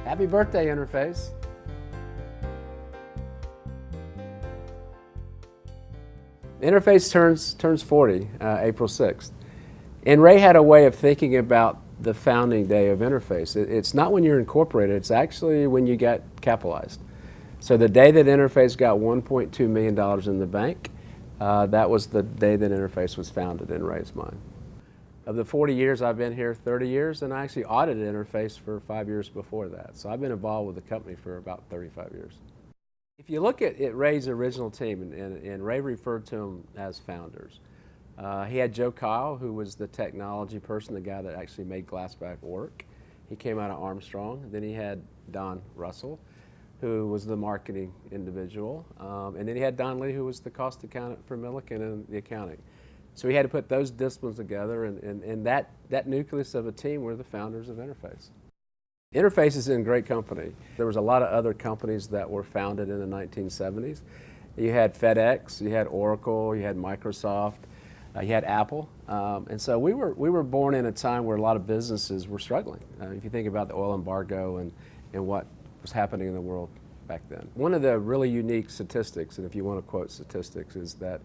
Happy birthday, Interface. Interface turns 40, April 6th. And Ray had a way of thinking about the founding day of Interface. It's not when you're incorporated, it's actually when you get capitalized. So the day that Interface got $1.2 million in the bank, that was the day that Interface was founded in Ray's mind. Of the 40 years I've been here, 30 years, and I actually audited Interface for 5 years before that. So I've been involved with the company for about 35 years. If you look at Ray's original team, and Ray referred to them as founders, he had Joe Kyle, who was the technology person, the guy that actually made Glassback work. He came out of Armstrong. Then he had Don Russell, who was the marketing individual. And then he had Don Lee, who was the cost accountant for Milliken and the accounting. So he had to put those disciplines together, and that nucleus of a team were the founders of Interface. Interface is in great company. There was a lot of other companies that were founded in the 1970s. You had FedEx, you had Oracle, you had Microsoft, you had Apple. And so we were born in a time where a lot of businesses were struggling. If you think about the oil embargo and what was happening in the world back then. One of the really unique statistics, and if you want to quote statistics, is that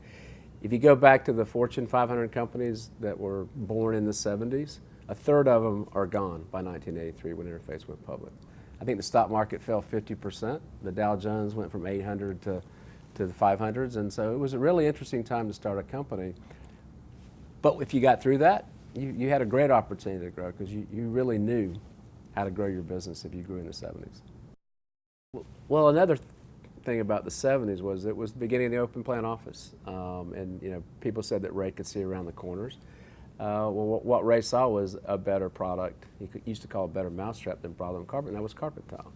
if you go back to the Fortune 500 companies that were born in the 70s, a third of them are gone by 1983 when Interface went public. I think the stock market fell 50%. The Dow Jones went from 800 to the 500s, and so it was a really interesting time to start a company. But if you got through that, you had a great opportunity to grow because you really knew how to grow your business if you grew in the 70s. Well, another thing about the 70s was it was the beginning of the open plan office, and people said that Ray could see around the corners. Well, what Ray saw was a better product. He used to call it better mousetrap than problem carpet, and that was carpet tile.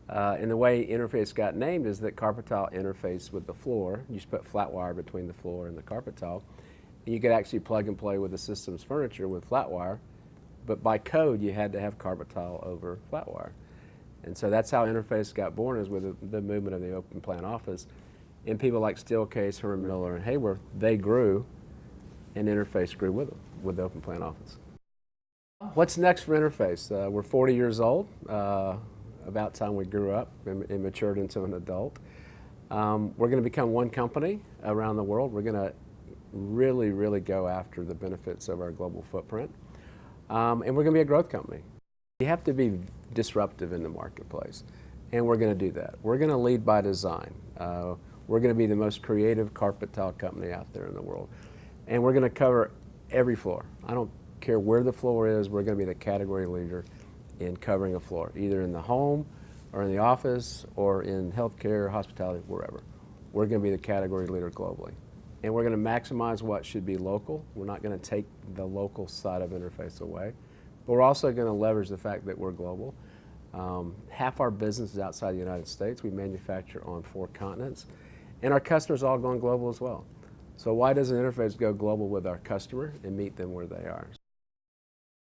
And the way Interface got named is that carpet tile interfaced with the floor. You just put flat wire between the floor and the carpet tile. And you could actually plug and play with the system's furniture with flat wire, but by code you had to have carpet tile over flat wire. And so that's how Interface got born, is with the movement of the open plan office. And people like Steelcase, Herman Miller, and Hayworth, they grew, and Interface grew with them, with the open plan office. What's next for Interface? We're 40 years old, about time we grew up and matured into an adult. We're going to become one company around the world. We're going to really go after the benefits of our global footprint. And we're going to be a growth company. You have to be disruptive in the marketplace, and we're going to do that. We're going to lead by design. We're going to be the most creative carpet tile company out there in the world. And we're going to cover every floor. I don't care where the floor is, we're going to be the category leader in covering a floor, either in the home or in the office or in healthcare, hospitality, wherever. We're going to be the category leader globally. And we're going to maximize what should be local. We're not going to take the local side of Interface away. But we're also going to leverage the fact that we're global. Half our business is outside the United States. We manufacture on 4 continents. And our customers are all going global as well. So why doesn't Interface go global with our customer and meet them where they are?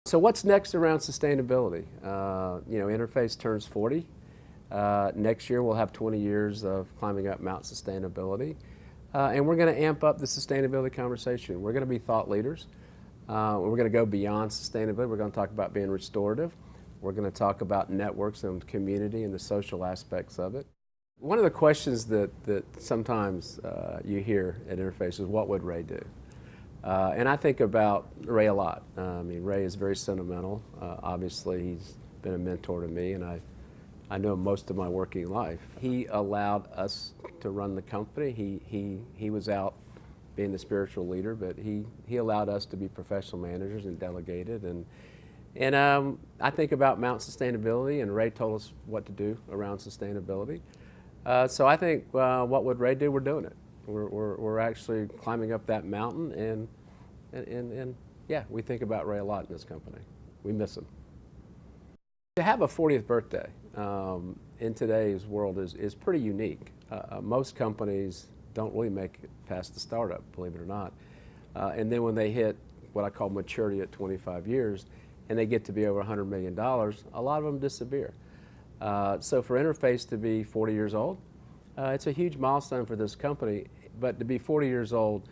So what's next around sustainability? Interface turns 40. Next year we'll have 20 years of climbing up Mount Sustainability. And we're going to amp up the sustainability conversation. We're going to be thought leaders. We're going to go beyond sustainability. We're going to talk about being restorative. We're going to talk about networks and community and the social aspects of it. One of the questions that sometimes you hear at Interface is, what would Ray do? And I think about Ray a lot. Ray is very sentimental. Obviously, he's been a mentor to me, and I know most of my working life. He allowed us to run the company. He was out being the spiritual leader, but he allowed us to be professional managers and delegated. And I think about Mount Sustainability, and Ray told us what to do around sustainability. So I think, what would Ray do? We're doing it. We're actually climbing up that mountain, and yeah, we think about Ray a lot in this company. We miss him. To have a 40th birthday in today's world is pretty unique. Most companies don't really make it past the startup, believe it or not. And then when they hit what I call maturity at 25 years, and they get to be over $100 million, a lot of them disappear. So for Interface to be 40 years old, it's a huge milestone for this company, but to be 40 years old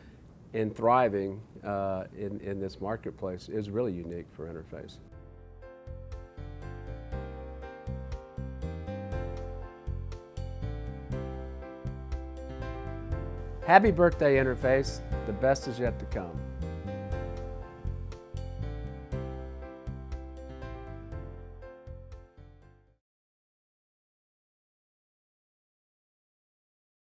and thriving in this marketplace is really unique for Interface. Happy birthday, Interface. The best is yet to come.